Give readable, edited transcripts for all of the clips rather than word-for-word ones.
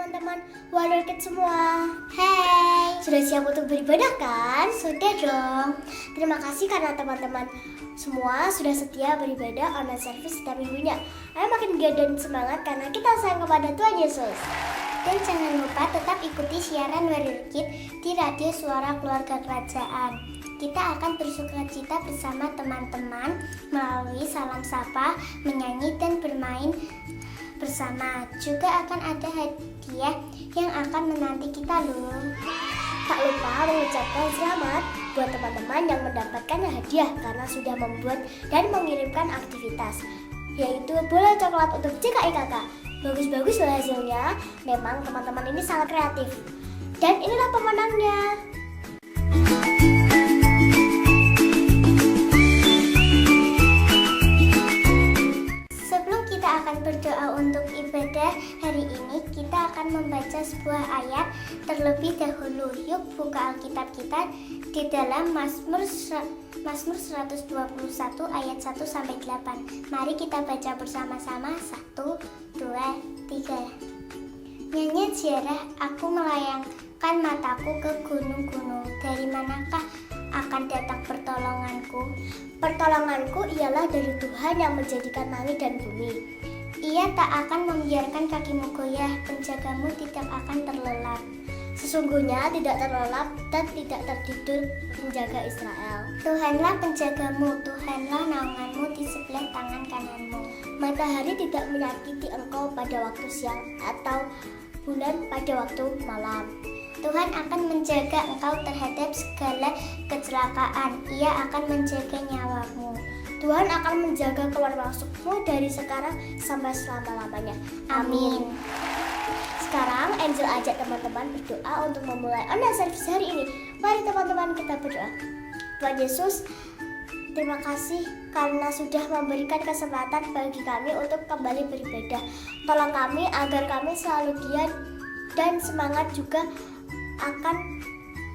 teman-teman Wonderkid semua. Hai, sudah siap untuk beribadah kan? Sudah dong. Terima kasih karena teman-teman semua sudah setia beribadah online service setiap minggunya. Ayo makin giat dan semangat karena kita sayang kepada Tuhan Yesus. Dan jangan lupa tetap ikuti siaran Wonderkid di Radio Suara Keluarga Kerajaan. Kita akan bersukacita bersama teman-teman melalui salam sapa, menyanyi dan bermain bersama. Juga akan ada hadiah yang akan menanti kita loh. Tak lupa mengucapkan selamat buat teman-teman yang mendapatkan hadiah karena sudah membuat dan mengirimkan aktivitas, yaitu bola coklat untuk JKIKK. Bagus-bagus loh hasilnya. Memang teman-teman ini sangat kreatif. Dan inilah pemenangnya. Berdoa untuk ibadah hari ini, kita akan membaca sebuah ayat terlebih dahulu. Yuk buka Alkitab kita di dalam Mazmur 121 ayat 1-8. Mari kita baca bersama-sama. 1, 2, 3. Nyanyian ziarah, aku melayangkan mataku ke gunung-gunung. Dari manakah akan datang pertolonganku? Pertolonganku ialah dari Tuhan yang menjadikan langit dan bumi. Ia tak akan membiarkan kakimu goyah, penjagamu tidak akan terlelap. Sesungguhnya tidak terlelap dan tidak tertidur penjaga Israel. Tuhanlah penjagamu, Tuhanlah naunganmu di sebelah tangan kananmu. Matahari tidak menyakiti engkau pada waktu siang atau bulan pada waktu malam. Tuhan akan menjaga engkau terhadap segala kecelakaan. Ia akan menjaga nyawamu. Tuhan akan menjaga keluar masukmu dari sekarang sampai selama-lamanya. Amin. Sekarang Angel ajak teman-teman berdoa untuk memulai online service hari ini. Mari teman-teman kita berdoa. Tuhan Yesus, terima kasih karena sudah memberikan kesempatan bagi kami untuk kembali beribadah. Tolong kami agar kami selalu giat dan semangat juga akan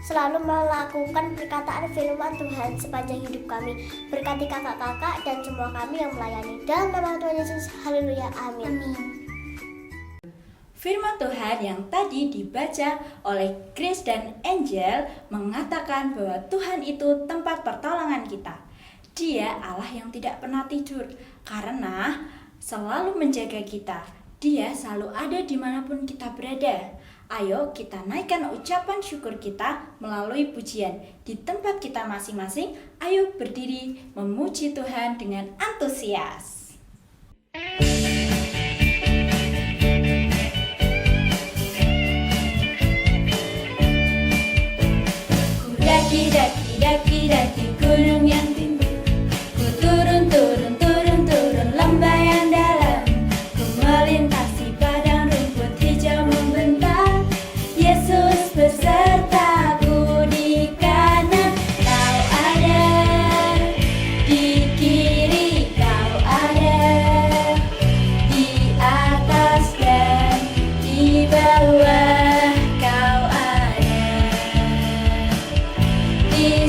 selalu melakukan perkataan firman Tuhan sepanjang hidup kami. Berkati kakak-kakak dan semua kami yang melayani. Dalam nama Tuhan Yesus, haleluya, amin. Firman Tuhan yang tadi dibaca oleh Grace dan Angel mengatakan bahwa Tuhan itu tempat pertolongan kita. Dia Allah yang tidak pernah tidur karena selalu menjaga kita. Dia selalu ada dimanapun kita berada. Ayo kita naikkan ucapan syukur kita melalui pujian. Di tempat kita masing-masing, ayo berdiri memuji Tuhan dengan antusias. Ku daki gunung yang tinggi. Ku turun lembah yang dalam. Ku melintasi padang rumput hijau membentang. Yesus besertaku di kanan, kau ada di kiri, kau ada di atas dan di bawah, kau ada di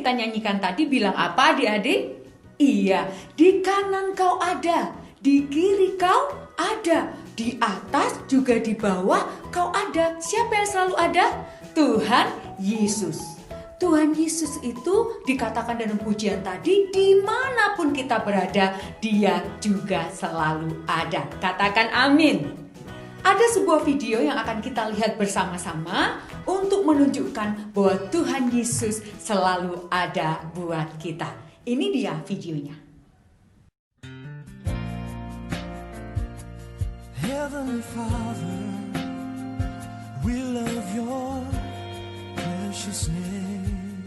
kita nyanyikan tadi bilang apa adik-adik? Iya, di kanan kau ada, di kiri kau ada, di atas juga di bawah kau ada. Siapa yang selalu ada? Tuhan Yesus. Tuhan Yesus itu dikatakan dalam pujian tadi, dimanapun kita berada, Dia juga selalu ada. Katakan amin. Ada sebuah video yang akan kita lihat bersama-sama untuk menunjukkan bahwa Tuhan Yesus selalu ada buat kita. Ini dia videonya. Heavenly Father, we love your precious name.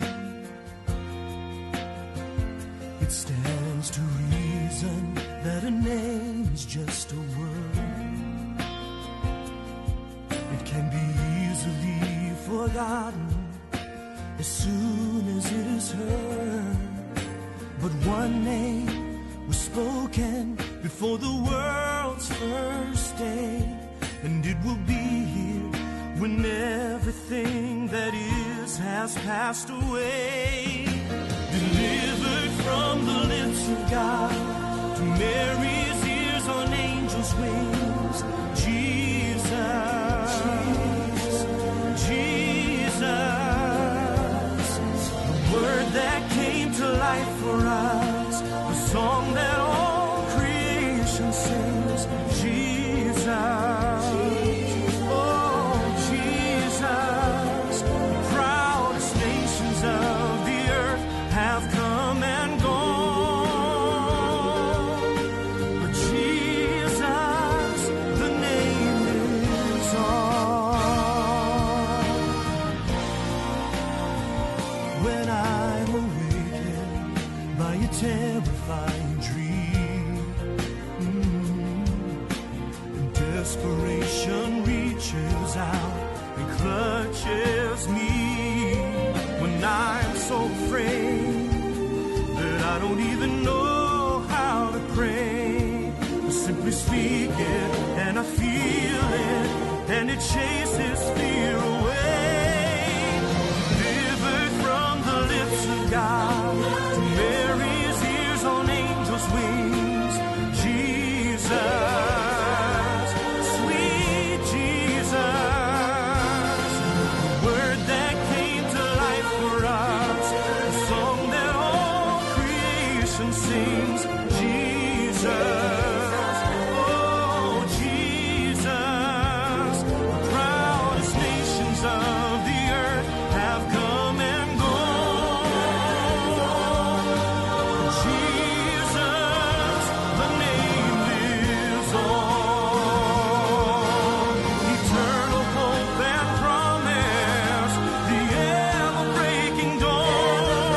It stands to reason that a name is just a word. It can be easily forgotten as soon as it is heard. But one name was spoken before the world's first day, and it will be here when everything that is has passed away. Delivered from the lips of God to Mary's ears on angels' wings, Jesus, the word that came to life for us, the song that all creation sings, Jesus, oh Jesus, the proudest nations of the earth have come and gone, but Jesus, the name is on. When I'm awakened by a terrifying dream, and desperation reaches out and clutches me, when I'm so afraid that I don't even know how to pray, I simply speak it and I feel it, and it chases fear away. Delivered from the lips of God to Mary's ears on angels' wings, Jesus, sweet Jesus, the word that came to life for us, the song that all creation sings, Jesus, oh Jesus, the proudest nations of the earth have come and gone. Jesus, the name lives on. Eternal hope and promise, the ever-breaking dawn.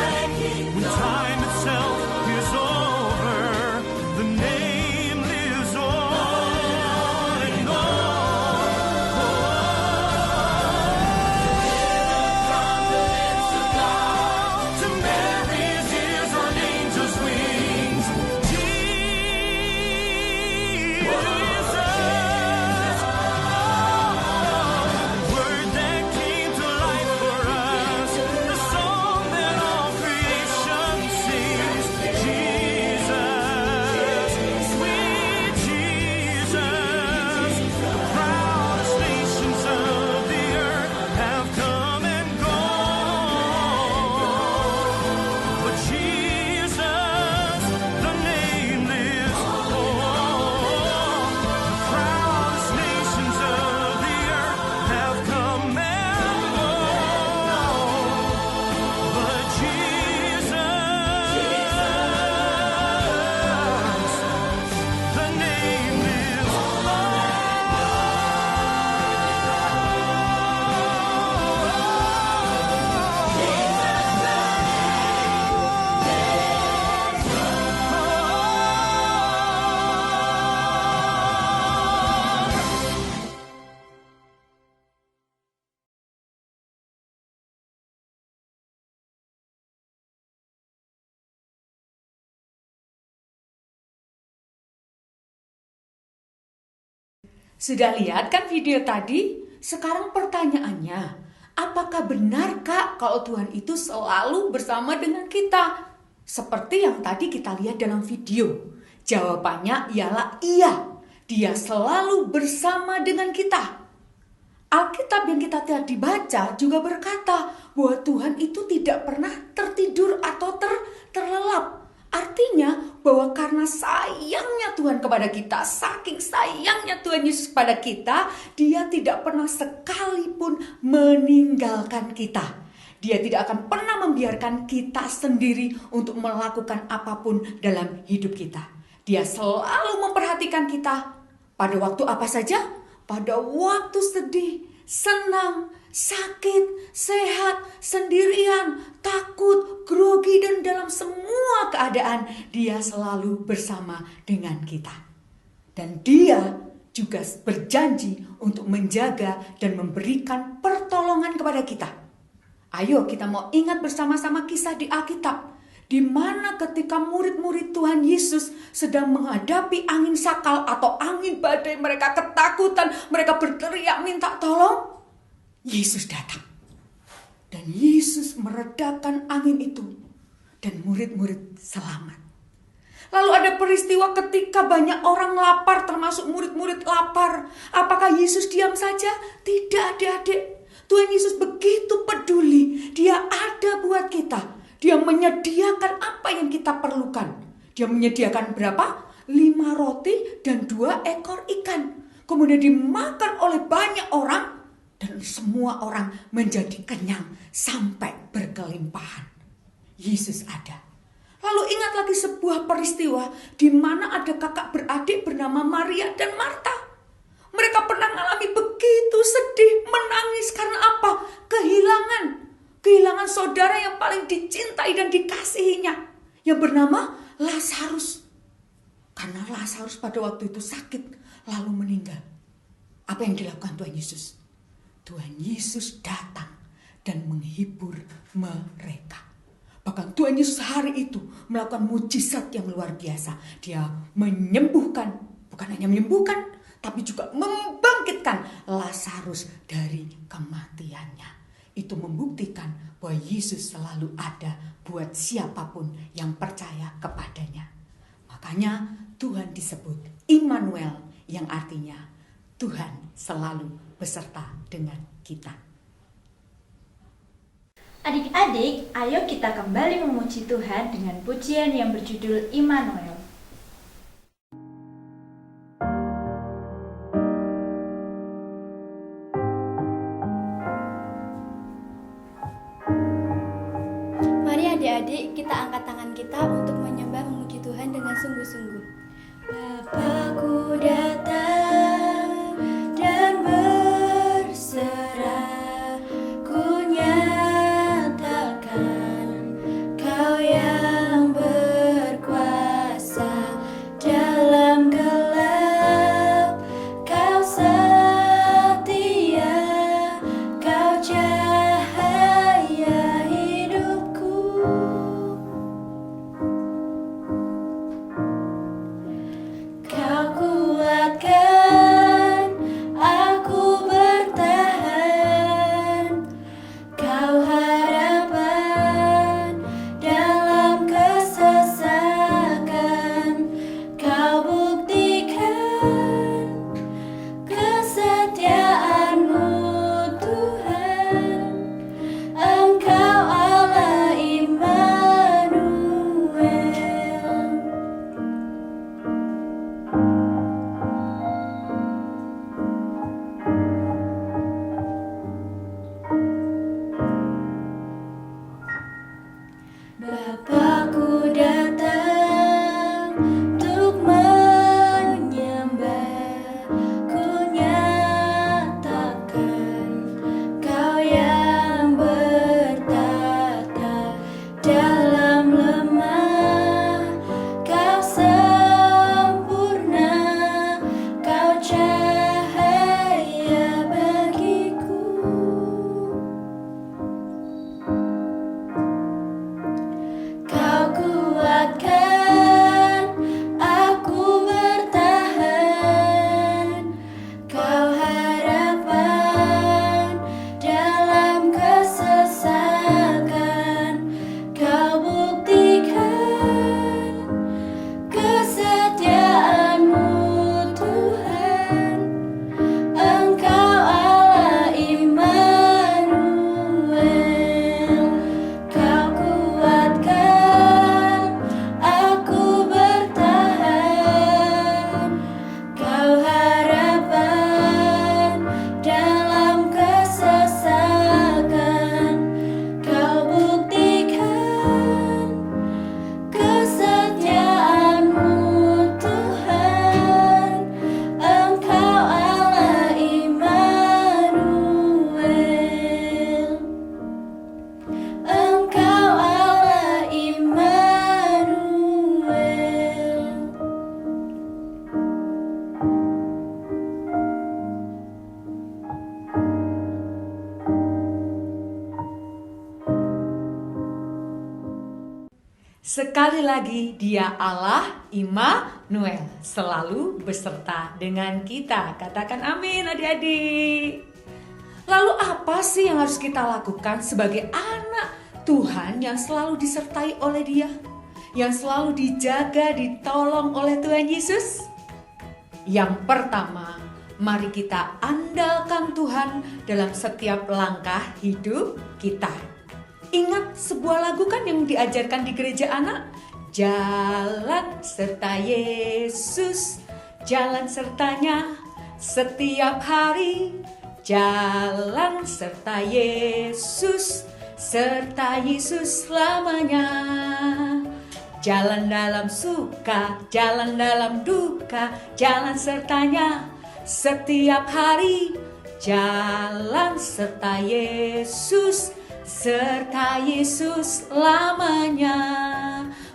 When time itself is over, the name lives on and on. To Mary's ears on angels' wings, Jesus, word that came to life for us, the song that all creation sings, Jesus, sweet Jesus, the proudest nations of the earth have come and gone, but Jesus, the name lives on. The proudest nations of the earth have come and gone, but Jesus, the name lives Sudah lihat kan video tadi? Sekarang pertanyaannya, apakah benar Kak kalau Tuhan itu selalu bersama dengan kita? Seperti yang tadi kita lihat dalam video. Jawabannya ialah iya, Dia selalu bersama dengan kita. Alkitab yang kita tadi baca juga berkata bahwa Tuhan itu tidak pernah tertidur atau terlelap. Artinya bahwa karena sayangnya Tuhan kepada kita, saking sayangnya Tuhan Yesus kepada kita, Dia tidak pernah sekalipun meninggalkan kita. Dia tidak akan pernah membiarkan kita sendiri untuk melakukan apapun dalam hidup kita. Dia selalu memperhatikan kita pada waktu apa saja, pada waktu sedih, senang, sakit, sehat, sendirian, takut, grogi, dan dalam semua keadaan Dia selalu bersama dengan kita. Dan Dia juga berjanji untuk menjaga dan memberikan pertolongan kepada kita. Ayo kita mau ingat bersama-sama kisah di Alkitab, di mana ketika murid-murid Tuhan Yesus sedang menghadapi angin sakal atau angin badai, mereka ketakutan, mereka berteriak minta tolong, Yesus datang. Dan Yesus meredakan angin itu, dan murid-murid selamat. Lalu ada peristiwa ketika banyak orang lapar, termasuk murid-murid lapar. Apakah Yesus diam saja? Tidak, adik-adik. Tuhan Yesus begitu peduli. Dia ada buat kita. Dia menyediakan apa yang kita perlukan. Dia menyediakan berapa? 5 roti dan 2 ekor ikan. Kemudian dimakan oleh banyak orang. Dan semua orang menjadi kenyang sampai berkelimpahan. Yesus ada. Lalu ingat lagi sebuah peristiwa di mana ada kakak beradik bernama Maria dan Marta. Mereka pernah mengalami begitu sedih, menangis karena apa? Kehilangan saudara yang paling dicintai dan dikasihinya, yang bernama Lazarus. Karena Lazarus pada waktu itu sakit, lalu meninggal. Apa yang dilakukan Tuhan Yesus? Tuhan Yesus datang dan menghibur mereka. Bahkan Tuhan Yesus hari itu melakukan mujizat yang luar biasa. Dia menyembuhkan, bukan hanya menyembuhkan, tapi juga membangkitkan Lazarus dari kematiannya. Itu membuktikan bahwa Yesus selalu ada buat siapapun yang percaya kepadanya. Makanya Tuhan disebut Immanuel, yang artinya Tuhan selalu beserta dengan kita. Adik-adik, ayo kita kembali memuji Tuhan dengan pujian yang berjudul Immanuel. Mari adik-adik kita angkat tangan kita untuk menyembah memuji Tuhan dengan sungguh-sungguh. Bapakku datang dan berserah, ku nyatakan Kau yang berkuasa dalam gelap, Kau setia, Kau cahaya hidupku. Kau kuatkan Sekali lagi, Dia Allah Immanuel, selalu beserta dengan kita. Katakan amin adik-adik. Lalu apa sih yang harus kita lakukan sebagai anak Tuhan yang selalu disertai oleh Dia? Yang selalu dijaga, ditolong oleh Tuhan Yesus? Yang pertama, mari kita andalkan Tuhan dalam setiap langkah hidup kita. Ingat sebuah lagu kan yang diajarkan di gereja anak? Jalan serta Yesus, jalan sertanya setiap hari. Jalan serta Yesus, serta Yesus selamanya. Jalan dalam suka, jalan dalam duka, jalan sertanya setiap hari. Jalan serta Yesus, serta Yesus lamanya.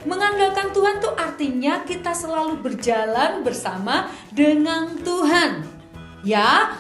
Mengandalkan Tuhan tuh artinya kita selalu berjalan bersama dengan Tuhan. Ya,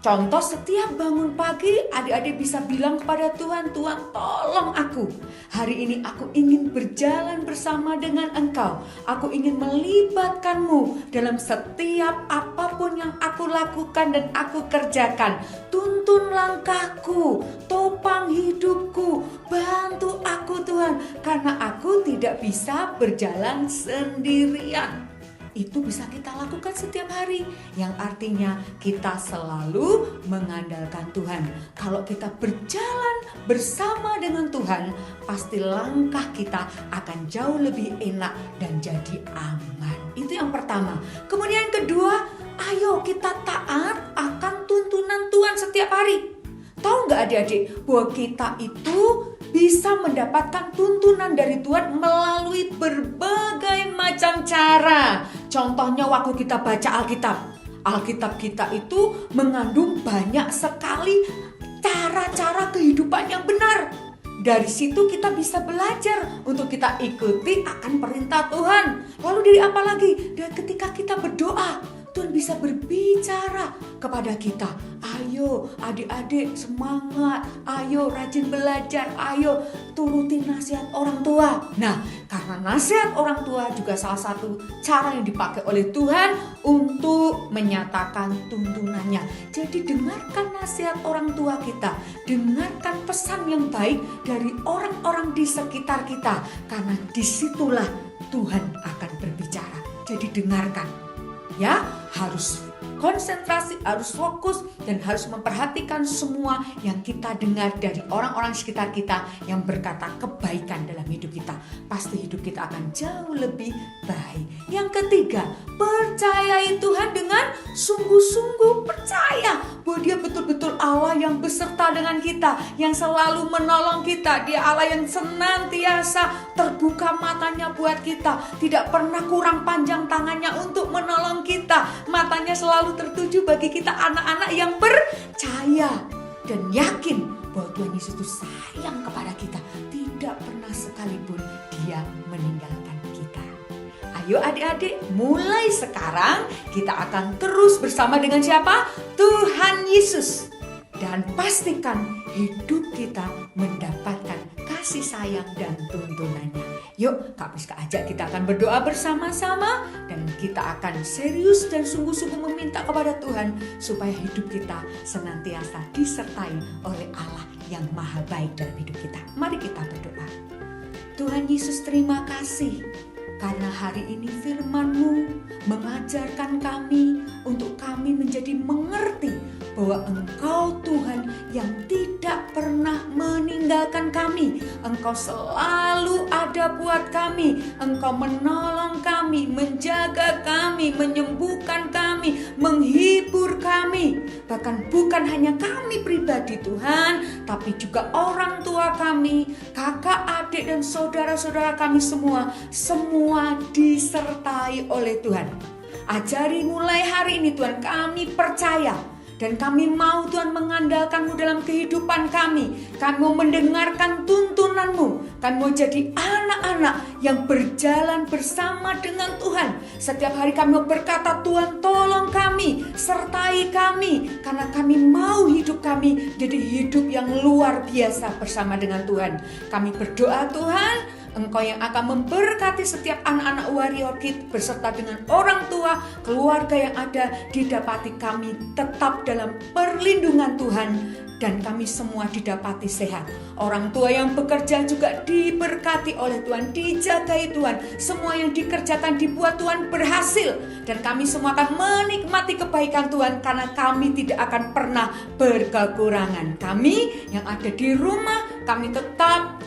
contoh setiap bangun pagi adik-adik bisa bilang kepada Tuhan, Tuhan tolong aku. Hari ini aku ingin berjalan bersama dengan Engkau. Aku ingin melibatkanmu dalam setiap apapun yang aku lakukan dan aku kerjakan. Tuntun langkahku, topang hidupku, bantu aku Tuhan. Karena aku tidak bisa berjalan sendirian. Itu bisa kita lakukan setiap hari, yang artinya kita selalu mengandalkan Tuhan. Kalau kita berjalan bersama dengan Tuhan, pasti langkah kita akan jauh lebih enak dan jadi aman. Itu yang pertama. Kemudian yang kedua, ayo kita taat akan tuntunan Tuhan setiap hari. Tahu nggak adik-adik bahwa kita itu bisa mendapatkan tuntunan dari Tuhan melalui berbagai macam cara. Contohnya waktu kita baca Alkitab. Alkitab kita itu mengandung banyak sekali cara-cara kehidupan yang benar. Dari situ kita bisa belajar untuk kita ikuti akan perintah Tuhan. Lalu dari apa lagi? Dan ketika kita berdoa, Tuhan bisa berbicara kepada kita. Ayo adik-adik semangat, ayo rajin belajar, ayo turuti nasihat orang tua. Nah, karena nasihat orang tua juga salah satu cara yang dipakai oleh Tuhan untuk menyatakan tuntunannya. Jadi dengarkan nasihat orang tua kita, dengarkan pesan yang baik dari orang-orang di sekitar kita. Karena disitulah Tuhan akan berbicara. Jadi dengarkan. Ya, harus konsentrasi, harus fokus, dan harus memperhatikan semua yang kita dengar dari orang-orang sekitar kita yang berkata kebaikan dalam hidup kita. Pasti hidup kita akan jauh lebih baik. Yang ketiga, percayai Tuhan dengan sungguh-sungguh. Percaya bahwa Dia betul-betul Allah yang beserta dengan kita, yang selalu menolong kita. Dia Allah yang senantiasa terbuka matanya buat kita, tidak pernah kurang panjang tangannya untuk menolong kita. Matanya selalu tertuju bagi kita anak-anak yang percaya dan yakin bahwa Tuhan Yesus itu sayang kepada kita. Tidak pernah sekalipun Dia meninggalkan kita. Ayo adik-adik, mulai sekarang kita akan terus bersama dengan siapa? Tuhan Yesus. Dan pastikan hidup kita mendapatkan kasih sayang dan tuntunannya. Yuk, Kak Priska ajak kita akan berdoa bersama-sama. Dan kita akan serius dan sungguh-sungguh meminta kepada Tuhan supaya hidup kita senantiasa disertai oleh Allah yang maha baik dalam hidup kita. Mari kita berdoa. Tuhan Yesus, terima kasih karena hari ini firman-Mu mengajarkan kami untuk kami menjadi mengerti bahwa Engkau Tuhan yang tidak pernah meninggalkan kami. Engkau selalu ada buat kami. Engkau menolong kami, menjaga kami, menyembuhkan kami, menghibur kami. Bahkan bukan hanya kami pribadi Tuhan, tapi juga orang tua kami, kakak, adik, dan saudara-saudara kami semua disertai oleh Tuhan. Ajari mulai hari ini Tuhan, kami percaya dan kami mau Tuhan mengandalkan-Mu dalam kehidupan kami. Kami mau mendengarkan tuntunan-Mu. Kami mau jadi anak-anak yang berjalan bersama dengan Tuhan. Setiap hari kami mau berkata, Tuhan tolong kami, sertai kami. Karena kami mau hidup kami jadi hidup yang luar biasa bersama dengan Tuhan. Kami berdoa Tuhan, Engkau yang akan memberkati setiap anak-anak warrior Kids beserta dengan orang tua, keluarga yang ada, didapati kami tetap dalam perlindungan Tuhan dan kami semua didapati sehat. Orang tua yang bekerja juga diberkati oleh Tuhan, dijagai Tuhan. Semua yang dikerjakan dibuat Tuhan berhasil dan kami semua akan menikmati kebaikan Tuhan karena kami tidak akan pernah berkekurangan. Kami yang ada di rumah, kami tetap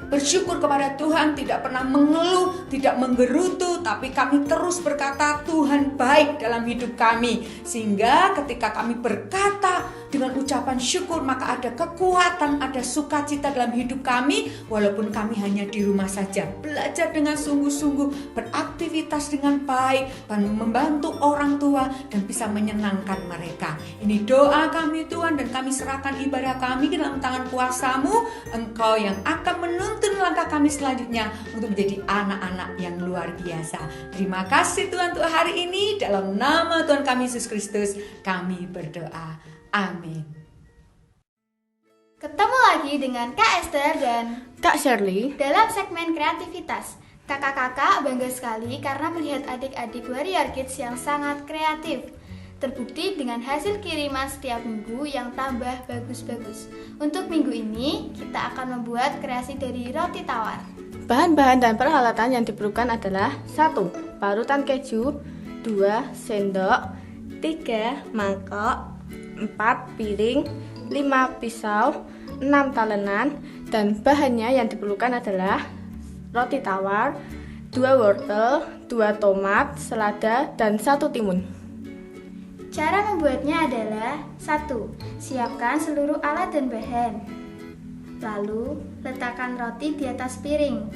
bersyukur kepada Tuhan, tidak pernah mengeluh, tidak menggerutu, tapi kami terus berkata Tuhan baik dalam hidup kami. Sehingga ketika kami berkata dengan ucapan syukur, maka ada kekuatan, ada sukacita dalam hidup kami. Walaupun kami hanya di rumah saja, belajar dengan sungguh-sungguh, beraktivitas dengan baik, dan membantu orang tua dan bisa menyenangkan mereka. Ini doa kami Tuhan, dan kami serahkan ibadah kami ke dalam tangan kuasa-Mu. Engkau yang akan menuntun langkah kami selanjutnya untuk menjadi anak-anak yang luar biasa. Terima kasih Tuhan untuk hari ini. Dalam nama Tuhan kami Yesus Kristus kami berdoa. Amin. Ketemu lagi dengan Kak Esther dan Kak Shirley, dalam segmen kreativitas. Kakak-kakak bangga sekali karena melihat adik-adik Warrior Kids yang sangat kreatif. Terbukti dengan hasil kiriman setiap minggu yang tambah bagus-bagus. Untuk minggu ini, kita akan membuat kreasi dari roti tawar. bahan-bahan dan peralatan yang diperlukan adalah 1. Parutan keju, 2. Sendok, 3. Mangkok, 4. Piring, 5. Pisau, 6. Talenan, dan bahannya yang diperlukan adalah roti tawar, 2 wortel, 2 tomat, selada, dan 1 timun. Cara membuatnya adalah 1. Siapkan seluruh alat dan bahan. Lalu, letakkan roti di atas piring.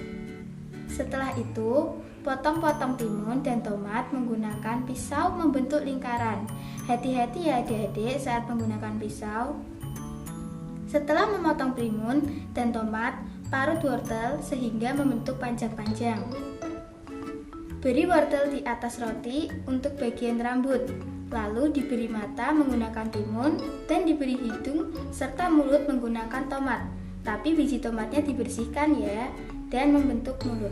Setelah itu, potong-potong timun dan tomat menggunakan pisau membentuk lingkaran. Hati-hati ya adik-adik saat menggunakan pisau. Setelah memotong timun dan tomat, parut wortel sehingga membentuk panjang-panjang. Beri wortel di atas roti untuk bagian rambut. Lalu diberi mata menggunakan timun dan diberi hidung serta mulut menggunakan tomat. Tapi biji tomatnya dibersihkan ya dan membentuk mulut.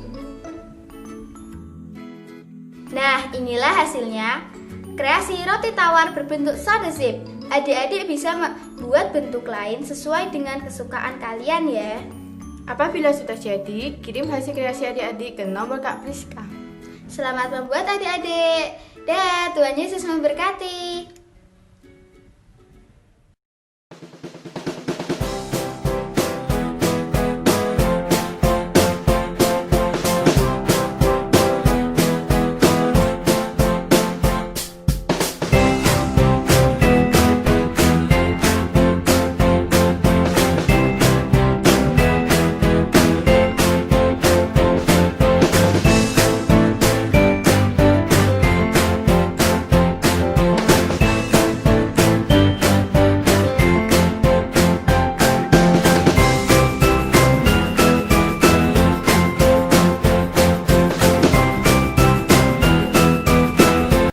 Nah, inilah hasilnya. Kreasi roti tawar berbentuk sadesit. Adik-adik bisa membuat bentuk lain sesuai dengan kesukaan kalian ya. Apabila sudah jadi, kirim hasil kreasi adik-adik ke nomor Kak Priska. Selamat membuat adik-adik. Dah, Tuhan Yesus memberkati.